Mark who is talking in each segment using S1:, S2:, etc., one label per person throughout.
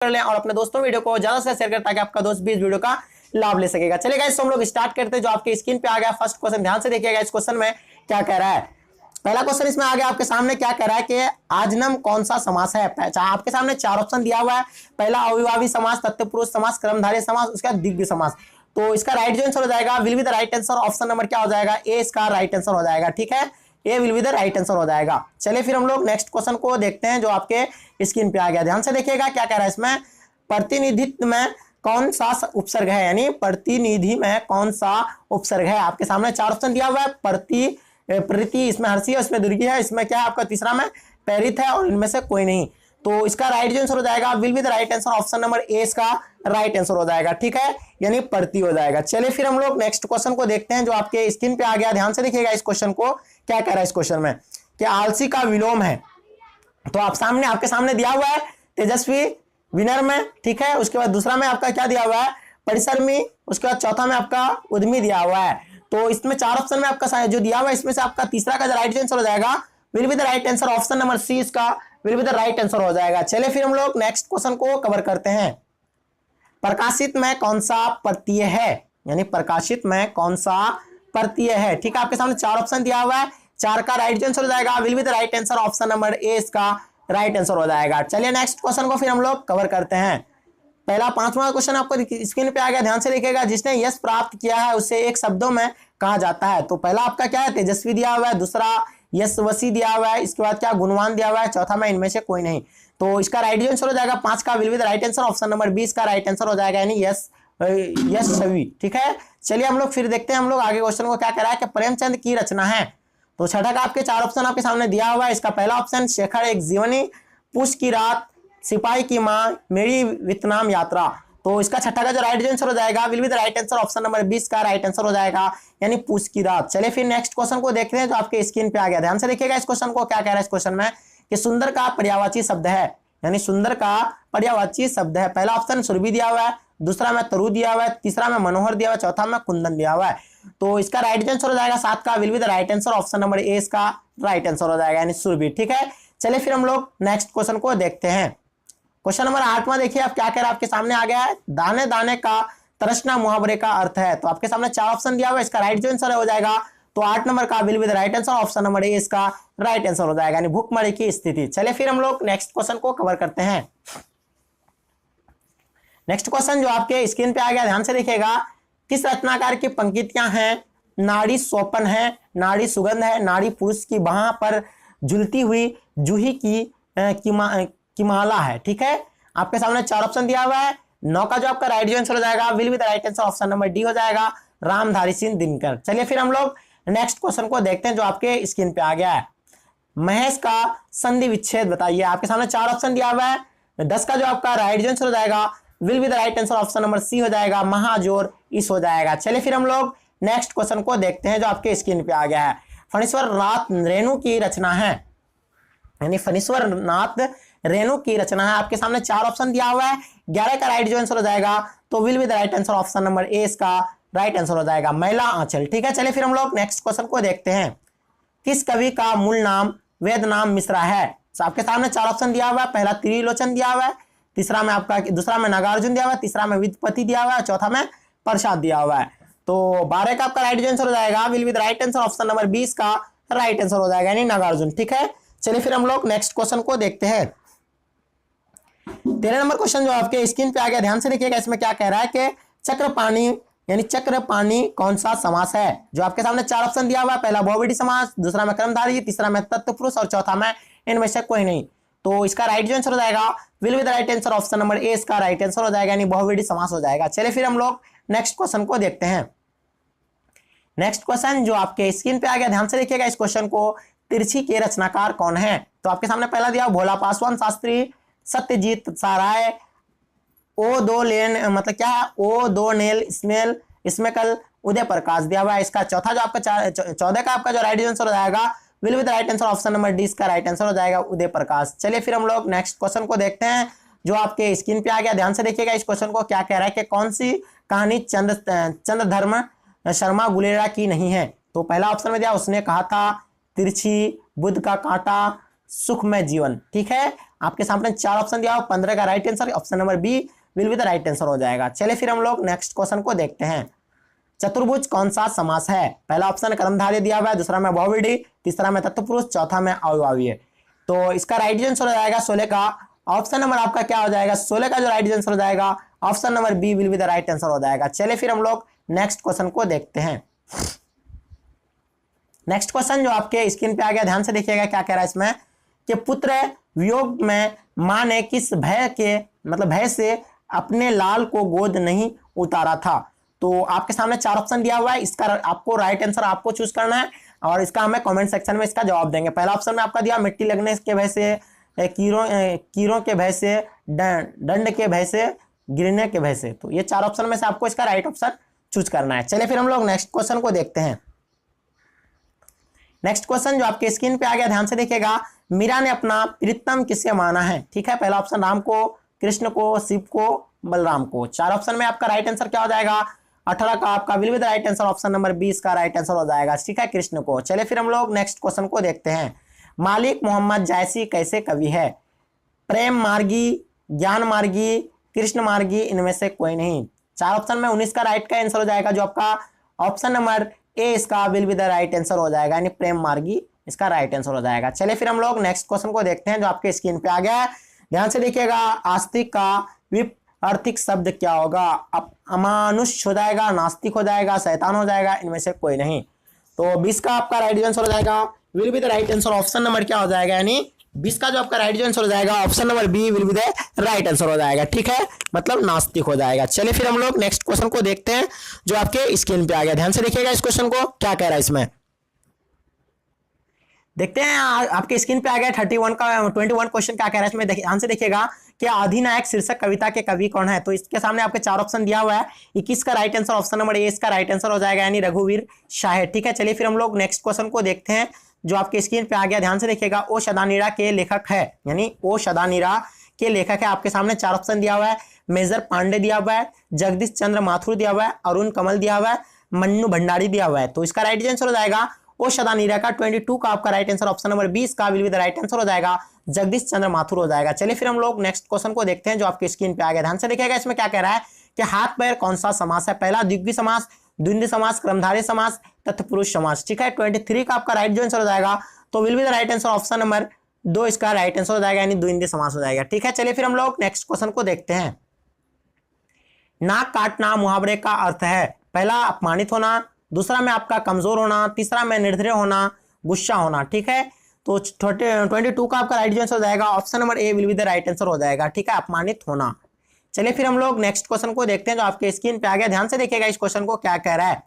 S1: कर लें और अपने दोस्तों वीडियो को ज्यादा से शेयर करें ताकि आपका दोस्त भी इस वीडियो का लाभ ले सकेगा। चलिए गाइस हम लोग स्टार्ट करते हैं। जो आपके स्क्रीन पे आ गया फर्स्ट क्वेश्चन, ध्यान से देखिएगा इस क्वेश्चन में क्या कह रहा है। पहला क्वेश्चन इसमें आ गया आपके सामने, क्या कह रहा है कि आजनम कौन सा समास है। आपके सामने चार ऑप्शन दिया हुआ है। पहला अविभावी समास, तत्पुरुष समास, कर्मधारय समास, उसका द्विग्ध समास। तो इसका राइट जो आंसर हो जाएगा will be the right answer, option number क्या हो जाएगा, ए इसका राइट आंसर हो जाएगा। ठीक है, A will be the right answer हो जाएगा। चलिए फिर हम लोग नेक्स्ट क्वेश्चन को देखते हैं जो आपके स्क्रीन पे आ गया। ध्यान से देखिएगा क्या कह रहा है इसमें, प्रतिनिधित्व में कौन सा उपसर्ग है, यानी प्रतिनिधि में कौन सा उपसर्ग है। आपके सामने चार ऑप्शन दिया हुआ है, प्रति, इसमें हर्षी है, इसमें दुर्गी है, इसमें क्या है आपका तीसरा में पैरित है और इनमें से कोई नहीं। तो इसका राइट जो आंसर हो जाएगा will be the right answer, option number A इसका राइट आंसर हो जाएगा। ठीक है, यानी प्रति हो जाएगा। चलिए फिर हम लोग नेक्स्ट क्वेश्चन को देखते हैं जो आपके स्क्रीन पे आ गया। ध्यान से देखिएगा इस क्वेश्चन को, क्या कह रहा है इस क्वेश्चन में कि आलसी का विलोम है। तो आपके सामने दिया हुआ है तेजस्वी विनर में। ठीक है, उसके बाद दूसरा में आपका क्या दिया हुआ है, परिश्रमी, उसके बाद चौथा में आपका उद्यमी दिया हुआ है। तो इसमें चार ऑप्शन में आपका जो दिया हुआ है इसमें से आपका तीसरा का राइट आंसर हो जाएगा will be the right answer, option number C इसका will be the right answer हो जाएगा। चलिए फिर हम लोग नेक्स्ट क्वेश्चन को कवर करते हैं। प्रकाशित में कौन सा प्रत्यय है, यानी प्रकाशित में कौन सा प्रत्यय है। ठीक है, आपके सामने चार ऑप्शन दिया हुआ है, चार का राइट आंसर हो जाएगा will be the right answer, option number A इसका राइट आंसर हो जाएगा। चलिए नेक्स्ट क्वेश्चन को फिर हम लोग कवर करते हैं। पहला पांचवा क्वेश्चन आपको स्क्रीन पे आ गया, ध्यान से देखिएगा। जिसने यश प्राप्त किया है उसे एक शब्दों में कहा जाता है। तो पहला आपका क्या है, तेजस्वी दिया हुआ है, दूसरा यशस्वी दिया हुआ है, इसके बाद क्या गुणवान दिया हुआ है, चौथा में इनमें से कोई नहीं। तो इसका राइट आंसर हो जाएगा पांच का will be the right answer, option number B इसका राइट आंसर हो जाएगा, यानी यशस्वी। ठीक है, चलिए हम लोग फिर देखते हैं हम लोग आगे क्वेश्चन को क्या कह रहा है कि प्रेमचंद की रचना है। तो छठा का आपके चार ऑप्शन आपके सामने दिया हुआ है। इसका पहला ऑप्शन शेखर एक जीवनी, पूस की रात, सिपाही की मां, मेरी वियतनाम यात्रा। तो इसका छठा का जो राइट आंसर हो जाएगा will be the right answer, option number 20 का राइट आंसर हो जाएगा, यानी पूस की रात। चलिए फिर नेक्स्ट क्वेश्चन को देखते हैं जो आपके स्क्रीन पे आ गया। ध्यान से देखिएगा इस क्वेश्चन को, क्या कह रहा है इस क्वेश्चन में कि सुंदर का पर्यायवाची शब्द है, यानी सुंदर का पर्यायवाची शब्द है। पहला ऑप्शन सुरभि दिया हुआ है, दूसरा में तरु दिया हुआ है, तीसरा में मनोहर दिया हुआ है, चौथा में कुंदन दिया हुआ है। तो इसका राइट आंसर हो जाएगा सात का will be the right answer, option number A इसका राइट आंसर हो जाएगा, यानी सुरभि। ठीक है, चलिए फिर हम लोग नेक्स्ट क्वेश्चन को देखते हैं। क्वेश्चन नंबर 8वां देखिए आप क्या कह रहा है, आपके सामने आ गया है, दाने दाने का तरसना मुहावरे का अर्थ है। तो आपके सामने चार ऑप्शन दिया हुआ है, इसका राइट जो आंसर हो जाएगा तो 8 नंबर का will be the right answer, option number A इसका राइट आंसर हो जाएगा, यानी भूखमरी की स्थिति। चलिए फिर हम लोग नेक्स्ट क्वेश्चन को कवर करते हैं। नेक्स्ट क्वेश्चन जो आपके स्क्रीन पे आ गया, ध्यान से देखिएगा। किस रचनाकार की पंक्तियां हैं, नाड़ी सोपन है, नाड़ी सुगंध है, नाड़ी पुरुष की बाह पर झुलती हुई जूही की माला है। ठीक है, आपके सामने चार ऑप्शन दिया हुआ है। 9 का जो आपका राइट आंसर हो जाएगा will be the right answer, option number D हो जाएगा, रामधारी सिंह दिनकर। चलिए फिर हम लोग नेक्स्ट क्वेश्चन को देखते हैं जो आपके स्क्रीन पे आ गया है। महेश का संधि विच्छेद बताइए। आपके सामने चार ऑप्शन दिया हुआ है। 10 का जो आपका राइट आंसर हो जाएगा will be the right answer, option number C हो जाएगा, महाजोर इस हो जाएगा। चलिए फिर हम लोग नेक्स्ट क्वेश्चन को देखते हैं जो आपके स्क्रीन पे आ गया है। फणीश्वर नाथ रेणु की रचना है, यानी फणीश्वर नाथ रेणु की रचना है। आपके सामने चार ऑप्शन दिया हुआ है। 11 का राइट जो आंसर हो जाएगा तो will be the right answer, option number A इसका राइट आंसर हो जाएगा, मैला आंचल। ठीक है, चलिए फिर हम लोग नेक्स्ट क्वेश्चन को देखते हैं। किस कवि का मूल नाम वेद नाम मिश्रा है। तो आपके सामने चार ऑप्शन दिया हुआ है। पहला त्रिलोचन दिया हुआ है, तीसरा में आपका, दूसरा में नागार्जुन दिया हुआ है, तीसरा में विद्यापति दिया हुआ है, चौथा में प्रसाद दिया हुआ है। तो 12 का आपका राइट आंसर हो जाएगा will be the right answer, option number 20 का राइट आंसर हो जाएगा, यानी नागार्जुन। ठीक है, चलिए फिर हम लोग नेक्स्ट क्वेश्चन को देखते हैं। 13 नंबर क्वेश्चन जो आपके स्क्रीन पे आ गया, ध्यान से देखिएगा। इसमें क्या कह रहा है कि चक्रपाणी, यानी चक्रपाणी कौन सा समास है। जो आपके सामने चार ऑप्शन दिया हुआ है। पहला बहुव्रीहि समास, दूसरा में कर्मधारय, तीसरा में तत्पुरुष और चौथा में इनमें से कोई नहीं। तो इसका राइट जो आंसर हो जाएगा will be the right answer, option number A इसका राइट आंसर हो जाएगा, यानी बहुव्रीहि समास हो जाएगा। चलिए फिर हम लोग नेक्स्ट क्वेश्चन को देखते हैं। नेक्स्ट क्वेश्चन जो आपके स्क्रीन पे आ गया, ध्यान से देखिएगा इस क्वेश्चन को। तिरछी के रचनाकार कौन है। तो आपके सामने पहला दिया भोला पासवान शास्त्री, सत्यजीत साराय, ओ दो लेन, मतलब क्या है, ओ दो नेल स्मेल स्मेकल, उदय प्रकाश दिया हुआ है। इसका चौथा जो आपका 14 का आपका जो राइट आंसर हो जाएगा will be the right answer, option number D इसका राइट आंसर हो जाएगा, उदय प्रकाश। चलिए फिर हम लोग नेक्स्ट क्वेश्चन को देखते हैं जो आपके स्क्रीन पे आ गया। ध्यान से देखिएगा इस क्वेश्चन को, क्या कह रहा है कि कौन सी कहानी चंद्रधर्म शर्मा गुलेरा की नहीं है। तो पहला ऑप्शन में दिया, उसने कहा था, तिरछी, बुद्ध का कांटा, सुखमय जीवन। ठीक है, आपके सामने 4 ऑप्शन दिया हुआ, 15 का right answer option number B will be the right answer हो जाएगा। चलिए फिर हम लोग नेक्स्ट क्वेश्चन को देखते हैं। चतुर्भुज कौन सा समास है? पहला ऑप्शन कर्मधारय दिया हुआ है, दूसरा में बहुव्रीहि, तीसरा में तत्पुरुष, चौथा में अव्ययभावीय। तो इसका राइट आंसर हो जाएगा 16 का ऑप्शन नंबर आपका क्या हो जाएगा? 16 का जो राइट आंसर हो जाएगा option number B will be the right answer हो जाएगा। चलिए फिर हम लोग नेक्स्ट क्वेश्चन को देखते हैं। नेक्स्ट क्वेश्चन जो आपके स्क्रीन पे आ गया, ध्यान से देखिएगा क्या कह रहा है इसमें कि पुत्र वियोग में मां ने किस भय से अपने लाल को गोद नहीं उतारा था। तो आपके सामने 4 ऑप्शन दिया हुआ है, इसका आपको राइट आंसर आपको चूज करना है और इसका हमें कमेंट सेक्शन में इसका जवाब देंगे। पहला ऑप्शन में आपका दिया मिट्टी लगने के भय से, कीड़ों के भय से, दंड के भय से, गिरने के भय से। तो ये 4 ऑप्शन में से आपको इसका राइट ऑप्शन चूज करना है। चलिए फिर हम लोग नेक्स्ट क्वेश्चन को देखते हैं। नेक्स्ट क्वेश्चन जो आपके स्क्रीन पे आ गया, ध्यान से देखिएगा। मीरा ने अपना प्रीतम किसे माना है? ठीक है, पहला ऑप्शन राम को, कृष्ण को, शिव को, बलराम को। 4 ऑप्शन में आपका राइट आंसर क्या हो जाएगा? 18 का आपका will be the right answer option number 20 का राइट आंसर हो जाएगा। ठीक है, कृष्ण को। चलिए फिर हम लोग नेक्स्ट क्वेश्चन को देखते हैं। मालिक मोहम्मद जायसी कैसे कवि है? प्रेम मार्गी, ज्ञान मार्गी, कृष्ण मार्गी, इनमें से कोई नहीं। 4 ऑप्शन में 19 का राइट का आंसर हो जाएगा, जो आपका ऑप्शन नंबर ए इसका will be the right answer हो जाएगा, यानी प्रेम मार्गी इसका राइट आंसर हो जाएगा। चलिए फिर हम लोग नेक्स्ट क्वेश्चन को देखते हैं जो आपके स्क्रीन पे आ गया है। ध्यान से देखिएगा। आस्तिक का विपरीत शब्द क्या होगा? अमानुष हो जाएगा, नास्तिक हो जाएगा, शैतान हो जाएगा, इनमें से कोई नहीं। तो 20 का आपका राइट आंसर हो जाएगा will be the right answer option number क्या हो जाएगा, यानी 20 का जो आपका राइट आंसर हो जाएगा option number B will be the right answer हो जाएगा। ठीक है, मतलब नास्तिक हो जाएगा। चलिए फिर हम लोग नेक्स्ट क्वेश्चन को देखते हैं जो आपके स्क्रीन पे आ गया। ध्यान से देखिएगा इस क्वेश्चन को क्या कह रहा है इसमें। देखते हैं आपके स्क्रीन पे आ गया 21 क्वेश्चन क्या कह रहा है इसमें। ध्यान से देखिएगा कि अधिनायक शीर्षक कविता के कवि कौन है? तो इसके सामने आपके 4 ऑप्शन दिया हुआ है। 21 का right answer option number A इसका राइट आंसर हो जाएगा, यानी रघुवीर शाह। ठीक है, चलिए फिर हम लोग नेक्स्ट क्वेश्चन को देखते हैं जो आपके स्क्रीन पे आ गया। ध्यान से देखिएगा। ओ शदानीरा के लेखक है, यानी ओ शदानीरा के लेखक है। आपके सामने 4 ऑप्शन दिया हुआ है। मेजर पांडे दिया हुआ है, जगदीश चंद्र माथुर दिया हुआ है, अरुण कमल दिया हुआ है, मन्नू भंडारी दिया हुआ है। तो इसका राइट आंसर हो जाएगा ओ शदानीरा का 22 का आपका राइट आंसर ऑप्शन नंबर 20 का will be the right answer हो जाएगा, जगदीश चंद्र माथुर हो जाएगा। चलिए फिर हम लोग नेक्स्ट क्वेश्चन को देखते हैं जो आपके स्क्रीन पे आ गया। ध्यान से देखिएगा इसमें क्या कह रहा है कि हाथ पैर कौन सा समास है? पहला द्विगुणी समास, द्वंद्व समास, कर्मधारय समास, तत्पुरुष समास। ठीक है, 23 का आपका राइट जो आंसर हो जाएगा तो will be the right answer option number 2 इसका राइट आंसर हो जाएगा, यानी द्वंद्व समास हो जाएगा। ठीक है, चलिए फिर हम लोग नेक्स्ट क्वेश्चन को देखते हैं। नाक काटना मुहावरे का अर्थ है? पहला अपमानित होना, दूसरा में आपका कमजोर होना, तीसरा में निर्दय होना, गुस्सा होना। ठीक है, तो 22 का आपका राइट आंसर हो जाएगा option number A will be the right answer हो जाएगा। ठीक है, अपमानित होना। चलिए फिर हम लोग नेक्स्ट क्वेश्चन को देखते हैं जो आपके स्क्रीन पे आ गया। ध्यान से देखिएगा इस क्वेश्चन को क्या कह रहा है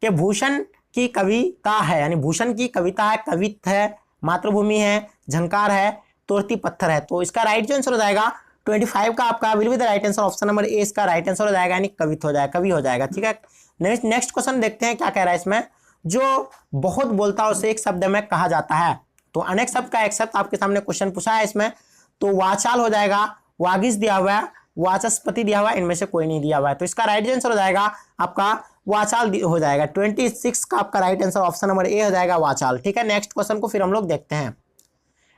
S1: कि भूषण की कविता है, यानी भूषण की कविता है, कवित है, मातृभूमि है, झंकार है, तोरती पत्थर है। तो इसका राइट जो आंसर हो जाएगा 25 का आपका will be the right answer option number A इसका राइट आंसर हो जाएगा, यानी कवित हो जाएगा, कवि हो जाएगा। ठीक है, नेक्स्ट क्वेश्चन देखते हैं क्या कह रहा है इसमें। जो बहुत बोलता है उसे एक शब्द में कहा जाता है। तो अनेक शब्द का एक शब्द आपके सामने क्वेश्चन पूछा है इसमें। तो वाचाल हो जाएगा, वागिश दिया हुआ है, वाचस्पति दिया हुआ है, इनमें से कोई नहीं दिया हुआ है। तो इसका राइट आंसर हो जाएगा आपका वाचाल हो जाएगा। 26 का आपका right answer option number A हो जाएगा, वाचाल। ठीक है, नेक्स्ट क्वेश्चन को फिर हम लोग देखते हैं।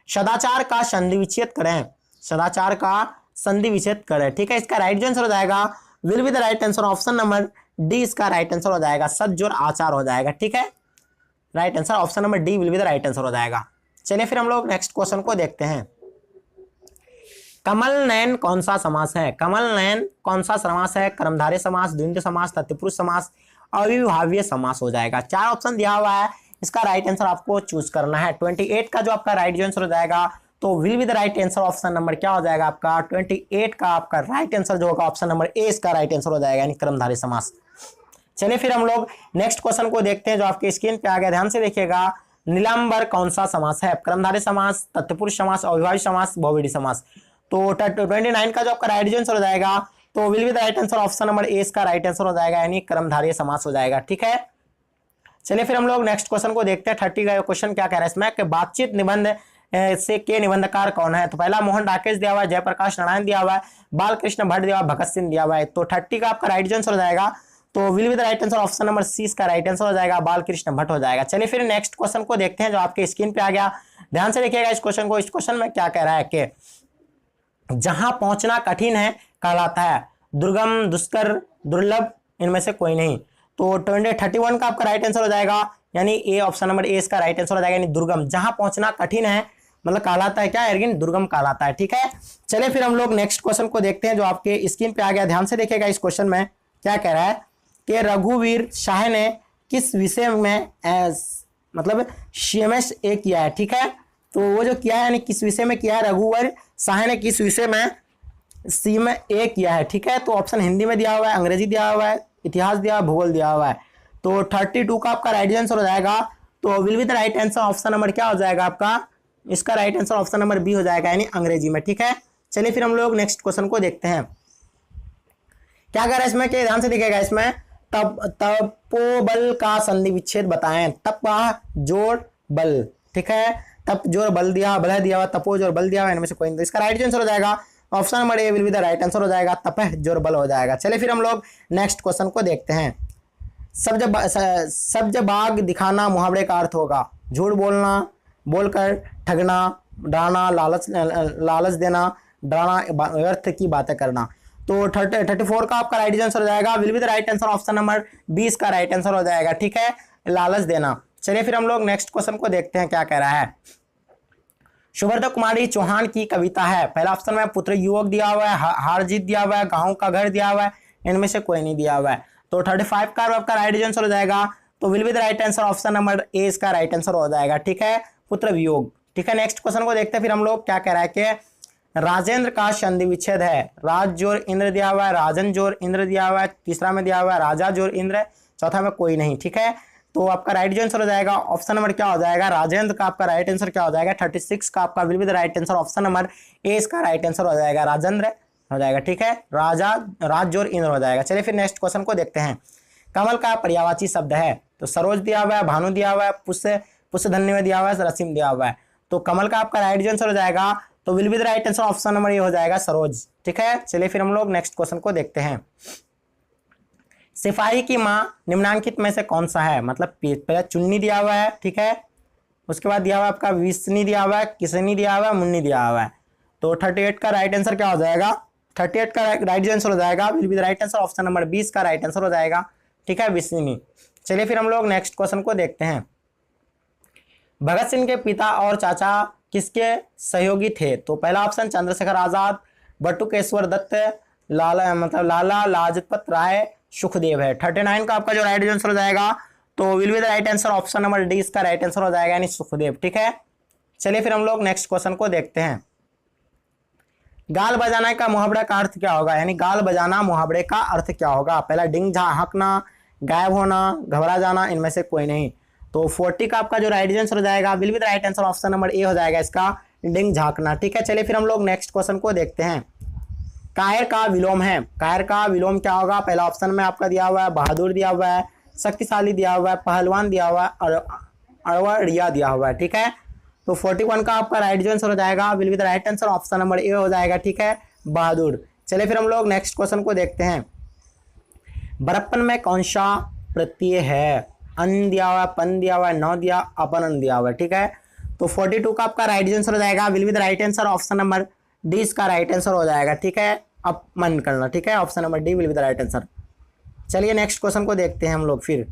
S1: सदाचार का संधि विच्छेद करें। सदाचार का संधि विच्छेद करें। ठीक है, इसका राइट आंसर हो जाएगा will be the right answer option number D इसका राइट आंसर हो जाएगा, सदजोर आचार हो जाएगा। ठीक है, right answer option number D will be the right answer हो जाएगा। चलिए फिर हम लोग नेक्स्ट क्वेश्चन को देखते हैं। कमल नयन कौन सा समास है? कमल नयन कौन सा समास है? कर्मधारय समास, द्वंद्व समास, तत्पुरुष समास, अविभाज्य समास हो जाएगा। 4 ऑप्शन दिया हुआ है, इसका राइट आंसर आपको चूज करना है। 28 का जो आपका राइट आंसर हो जाएगा तो will be the right answer option number क्या हो जाएगा आपका 28 का आपका राइट आंसर जो होगा ऑप्शन नंबर ए इसका राइट आंसर हो जाएगा, यानी कर्मधारय समास। चलिए फिर हम लोग नेक्स्ट क्वेश्चन को देखते हैं जो आपके स्क्रीन पे आ गया। ध्यान से देखिएगा। नीलांबर कौन सा समास है? कर्मधारय समास, तत्पुरुष समास, अविभाज्य समास, बहुव्रीहि समास। तो 29 का जो आपका राइट आंसर हो जाएगा तो will be the right answer option number A इसका राइट आंसर हो जाएगा, यानी कर्मधारय समास हो जाएगा। ठीक है, चलिए फिर हम लोग नेक्स्ट क्वेश्चन को देखते हैं। 30 का क्वेश्चन क्या कह रहा है इसमें कि बातचीत निबंध से के निबंधकार कौन है? तो पहला मोहन राकेश दिया हुआ है, जयप्रकाश नारायण दिया हुआ है, बालकृष्ण भट्ट दिया हुआ, भगत सिंह दिया हुआ है। तो 30 का आपका राइट आंसर हो जाएगा तो will be the right answer option number C इसका राइट आंसर हो जाएगा, बालकृष्ण भट्ट हो जाएगा। चलिए फिर नेक्स्ट क्वेश्चन को देखते हैं जो आपके स्क्रीन पे आ गया। ध्यान से देखिएगा इस क्वेश्चन को। इस क्वेश्चन में क्या कह रहा है कि जहां पहुंचना कठिन है कहलाता है दुर्गम, दुष्कर, दुर्लभ, इनमें से कोई नहीं। तो 31 का आपका राइट आंसर हो जाएगा, यानी ए, ऑप्शन नंबर ए इसका राइट आंसर हो जाएगा, यानी दुर्गम। जहां पहुंचना कठिन है मतलब कहलाता है क्या अर्जुन, दुर्गम कहलाता है। ठीक है, चलिए फिर हम लोग नेक्स्ट क्वेश्चन को देखते हैं जो आपके स्क्रीन पे आ गया। ध्यान से देखिएगा इस क्वेश्चन में क्या कह रहा है कि रघुवीर शाह ने किस विषय में मतलब CMS ए किया है। ठीक है, तो वो जो किया है यानी किस विषय में किया है, रघुवीर शाह ने किस विषय में CMS ए किया है। ठीक है, तो ऑप्शन हिंदी में दिया हुआ है, अंग्रेजी दिया हुआ है, इतिहास दिया हुआ है, भूगोल दिया हुआ है। तो 32 का आपका राइट आंसर हो जाएगा। तो will be the right answer option number क्या हो जाएगा आपका, इसका right answer option number B हो जाएगा, यानी अंग्रेजी में। ठीक है, चलिए फिर हम लोग नेक्स्ट क्वेश्चन को देखते हैं क्या कर रहा है इसमें, कि ध्यान से देखिएगा इसमें तपोबल का संधि विच्छेद बताएं। तप जोड़ बल, ठीक है, तप जोड़ बल दिया, बल दिया हुआ, तपो जोड़ बल दिया हुआ, इनमें से कोई नहीं। तो इसका राइट आंसर हो जाएगा option number A will be the right answer हो जाएगा, तपह जोड़ बल हो जाएगा। चलिए फिर हम लोग नेक्स्ट क्वेश्चन को देखते हैं। सब्ज बाग दिखाना मुहावरे का अर्थ होगा झूठ बोलना, बोलकर ठगना, डराना, लालच देना, डराना, व्यर्थ की बातें करना। तो 34 का आपका राइट आंसर हो जाएगा, will be the right answer option number 20 का राइट आंसर हो जाएगा। ठीक है, लालच देना। चलिए फिर हम लोग नेक्स्ट क्वेश्चन को देखते हैं क्या कह रहा है। सुभद्रा कुमारी चौहान की कविता है। पहला ऑप्शन में पुत्र युवक दिया हुआ है, हार जीत दिया हुआ है, गाँव का घर दिया हुआ है, इनमें से कोई नहीं दिया हुआ है। तो 35 का आपका राइट आंसर हो जाएगा, तो will be the right answer option number A इसका राइट आंसर हो जाएगा। ठीक है, पुत्र वियोग। ठीक है, नेक्स्ट क्वेश्चन को देखते हैं फिर हम लोग क्या कह रहा है कि राजेंद्र का संधि विच्छेद है। राज जोर इंद्र दिया हुआ है, राजन जोर इंद्र दिया हुआ है, तीसरा में दिया हुआ है राजा जोर इंद्र, चौथा में कोई नहीं। ठीक है, तो आपका राइट आंसर हो जाएगा ऑप्शन नंबर क्या हो जाएगा, राजेंद्र का आपका राइट आंसर क्या हो जाएगा। 36 का आपका will be the right answer option number A इसका राइट आंसर हो जाएगा, राजेंद्र हो जाएगा। ठीक है, राज जोर इंद्र हो जाएगा। चलिए फिर नेक्स्ट क्वेश्चन को देखते हैं। कमल का पर्यायवाची शब्द है, तो सरोज दिया हुआ है, भानु दिया हुआ है, पुष्यधन्य में दिया हुआ है, रसीम दिया हुआ है। तो कमल का आपका राइट आंसर हो जाएगा, तो will be the right answer option number ये हो जाएगा सरोज। ठीक है, चलिए फिर हम लोग नेक्स्ट क्वेश्चन को देखते हैं। सिपाही की मां निम्नांकित में से कौन सा है, मतलब पहले चुन्नी दिया हुआ है, ठीक है, उसके बाद दिया हुआ है आपका विष्णी दिया हुआ है, किसनी दिया हुआ है, मुन्नी दिया हुआ है। तो 38 का राइट आंसर क्या हो जाएगा, 38 का राइट आंसर हो जाएगा, will be the right answer option number 20 का राइट आंसर हो जाएगा। ठीक है, विष्णी। चलिए फिर हम लोग नेक्स्ट क्वेश्चन को देखते हैं। भगत सिंह के पिता और चाचा किसके सहयोगी थे, तो पहला ऑप्शन चंद्रशेखर आजाद, बटुकेश्वर दत्त, लाला लाजपत राय, सुखदेव है। 39 का आपका जो राइट आंसर हो जाएगा, तो will be the right answer option number D इसका राइट आंसर हो जाएगा, यानी सुखदेव। ठीक है, चलिए फिर हम लोग नेक्स्ट क्वेश्चन को देखते हैं। गाल बजाना का मुहावरे का अर्थ क्या होगा, यानी गाल बजाना मुहावरे का अर्थ क्या होगा। पहला डिंग झांकना, गायब होना, घबरा जाना, इनमें से कोई नहीं। तो 40 का आपका जो राइट आंसर हो जाएगा, will be the right answer option number A हो जाएगा इसका, डिंग झांकना। ठीक है, चलिए फिर हम लोग नेक्स्ट क्वेश्चन को देखते हैं। कायर का विलोम है, कायर का विलोम क्या होगा। पहला ऑप्शन में आपका दिया हुआ है बहादुर दिया हुआ है, शक्तिशाली दिया हुआ है, पहलवान दिया हुआ है, और अड़वड़िया दिया हुआ है। ठीक है, तो 41 का आपका राइट आंसर हो जाएगा, will be the right answer option number A हो जाएगा। ठीक है, बहादुर। चलिए फिर हम लोग नेक्स्ट क्वेश्चन को देखते हैं। बड़प्पन में कौन सा प्रत्यय है, अन दिया हुआ है, पन दिया हुआ है, न दिया, अपन दिया हुआ है। ठीक है, तो 42 का आपका राइट आंसर हो जाएगा, will be the right answer option number D इसका राइट आंसर हो जाएगा। ठीक है, अब मन करना। ठीक है, option number D will be the right answer. चलिए नेक्स्ट क्वेश्चन को देखते हैं हम लोग फिर।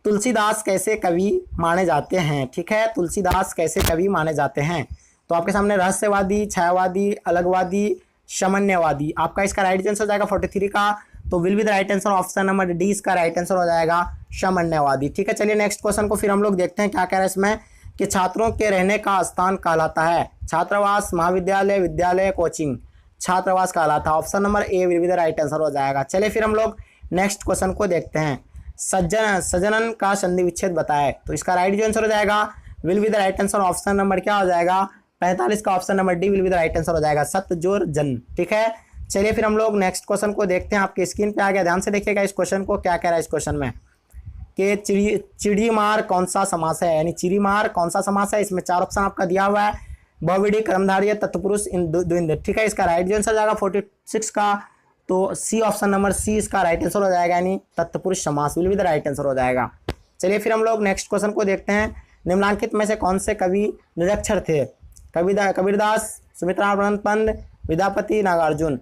S1: तुलसीदास कैसे कवि माने जाते हैं, ठीक है, तुलसीदास कैसे कवि माने जाते हैं। तो आपके सामने रहस्यवादी, छायावादी, अलगवादी, सामान्यवादी, आपका इसका राइट आंसर हो जाएगा 43 का, तो will be the right answer option number D इसका राइट आंसर हो जाएगा, सामान्यवादी। ठीक है, चलिए नेक्स्ट क्वेश्चन को फिर हम लोग देखते हैं क्या कह रहा है इसमें, कि छात्रों के रहने का स्थान कहलाता है छात्रावास, महाविद्यालय, विद्यालय, कोचिंग। छात्रावास कहलाता है, option number A will be the right answer हो जाएगा। चलिए फिर हम लोग नेक्स्ट क्वेश्चन को देखते हैं। सज्जनन का संधि विच्छेद बताए, तो इसका राइट आंसर हो जाएगा, will be the right answer option number क्या हो जाएगा, 45 का option number D will be the right answer हो जाएगा, सत्य जोर जन। ठीक है, चलिए फिर हम लोग नेक्स्ट क्वेश्चन को देखते हैं। आपके स्क्रीन पे आ गया, ध्यान से देखिएगा इस क्वेश्चन को। क्या कह रहा है इस क्वेश्चन में, कि चिड़ीमार कौन सा समास है, यानी चिड़ीमार कौन सा समास है। इसमें 4 ऑप्शन आपका दिया हुआ है, बहुविधि, कर्मधारय, तत्पुरुष, द्विंद। ठीक है, इसका राइट आंसर हो जाएगा 46 का, तो सी ऑप्शन नंबर सी इसका राइट आंसर हो जाएगा, यानी तत्पुरुष समास will be the right answer हो जाएगा। चलिए फिर हम लोग नेक्स्ट क्वेश्चन को देखते हैं। निम्नलिखित में से कौन से कवि निरक्षर थे? कबीरदास, सुमित्रानंद पंत, विद्यापति, नागार्जुन।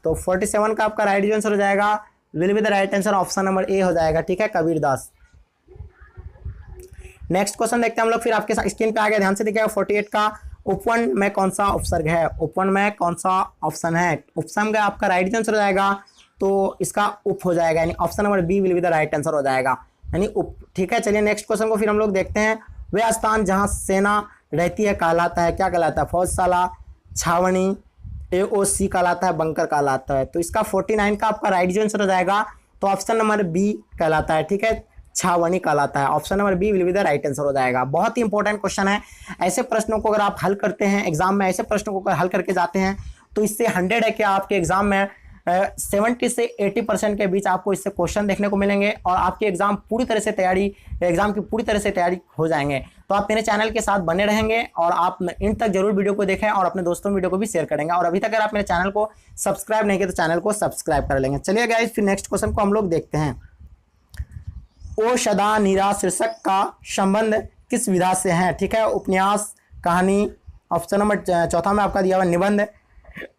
S1: तो 47 का आपका राइट आंसर हो जाएगा, will be the right answer option number A हो जाएगा। ठीक है, कबीरदास। नेक्स्ट क्वेश्चन देखते हैं हम लोग, फिर आपके स्क्रीन पे आ गया, ध्यान से देखिएगा। 48 का उपवन में कौन सा उपसर्ग है? उपवन में कौन सा ऑप्शन है? उपसर्ग का आपका राइट आंसर हो जाएगा, तो इसका उप हो जाएगा, यानी option number B will be the right answer हो जाएगा, यानी उप। ठीक है, चलिए नेक्स्ट क्वेश्चन को फिर हम लोग देखते हैं। वह स्थान जहां सेना रहती है कहलाता है, क्या कहलाता है? फौजशाला, छावनी, AOC कहलाता है, बंकर कहलाता है। तो इसका 49 का आपका राइट आंसर हो जाएगा, तो ऑप्शन नंबर बी कहलाता है। ठीक है, छावनी कहलाता है, option number B will be the right answer हो जाएगा। बहुत ही इंपॉर्टेंट क्वेश्चन है। ऐसे प्रश्नों को अगर आप हल करते हैं एग्जाम में, ऐसे प्रश्नों को अगर हल करके जाते हैं तो इससे 100 है कि आपके एग्जाम में 70 से 80% के बीच आपको इससे क्वेश्चन देखने को मिलेंगे और आपकी एग्जाम की पूरी तरह से तैयारी हो जाएंगे। तो आप मेरे चैनल के साथ बने रहेंगे और आप इन तक जरूर वीडियो को देखें और अपने दोस्तों वीडियो को भी शेयर करेंगे। और अभी तक अगर आप मेरे चैनल को सब्सक्राइब नहीं किया तो चैनल को सब्सक्राइब कर लेंगे। चलिए गाइस, फिर नेक्स्ट क्वेश्चन को हम लोग देखते हैं। ओ सदा नीरा शीर्षक का संबंध किस विधा से है? ठीक है, उपन्यास, कहानी, ऑप्शन नंबर चौथा में आपका दिया हुआ निबंध,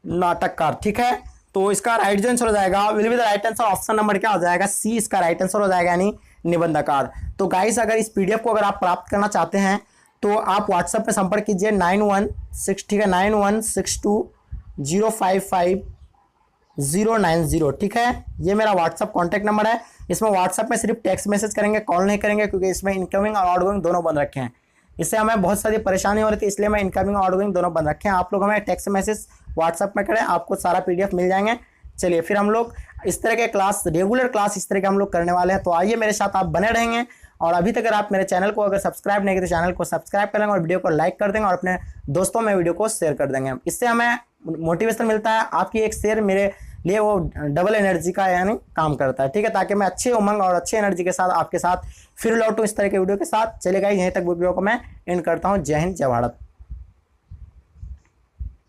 S1: नाटककार। ठीक है, तो इसका राइट आंसर हो जाएगा, will be the right answer option number क्या हो जाएगा? सी इसका राइट आंसर हो जाएगा, यानी निबंधकार। तो गाइस, अगर इस पीडीएफ को अगर आप प्राप्त करना चाहते हैं तो आप व्हाट्सएप पे संपर्क कीजिए 9162 ठीक है 9162055090। ठीक है, ये मेरा व्हाट्सएप कॉन्टैक्ट नंबर है। इसमें व्हाट्सएप में सिर्फ टेक्स्ट मैसेज करेंगे, कॉल नहीं करेंगे, क्योंकि इसमें इनकमिंग और आउटगोइंग दोनों बंद रखे हैं। इससे हमें बहुत सारी परेशानी हो रही थी, इसलिए मैं इनकमिंग और आउटगोइंग दोनों बंद रखे हैं। आप लोग हमें टेक्स्ट मैसेज व्हाट्सएप में करें, आपको सारा पीडीएफ मिल जाएंगे। चलिए, फिर हम लोग इस तरह के क्लास, रेगुलर क्लास इस तरह के हम लोग करने वाले हैं। तो आइए मेरे साथ आप बने रहेंगे। और अभी तक अगर आप मेरे चैनल को अगर सब्सक्राइब नहीं किए तो चैनल को सब्सक्राइब कर लेंगे और वीडियो को लाइक कर देंगे और अपने दोस्तों में वीडियो को शेयर कर देंगे। इससे हमें मोटिवेशन मिलता है। आपकी एक शेयर मेरे लिए वो डबल एनर्जी का यानी काम करता है। ठीक है, ताकि मैं अच्छे उमंग और अच्छे एनर्जी के साथ आपके साथ फिर लौटूं इस तरह के वीडियो के साथ। चलेगा, यहीं तक वीडियो को मैं एंड करता हूँ। जय हिंद, जय भारत।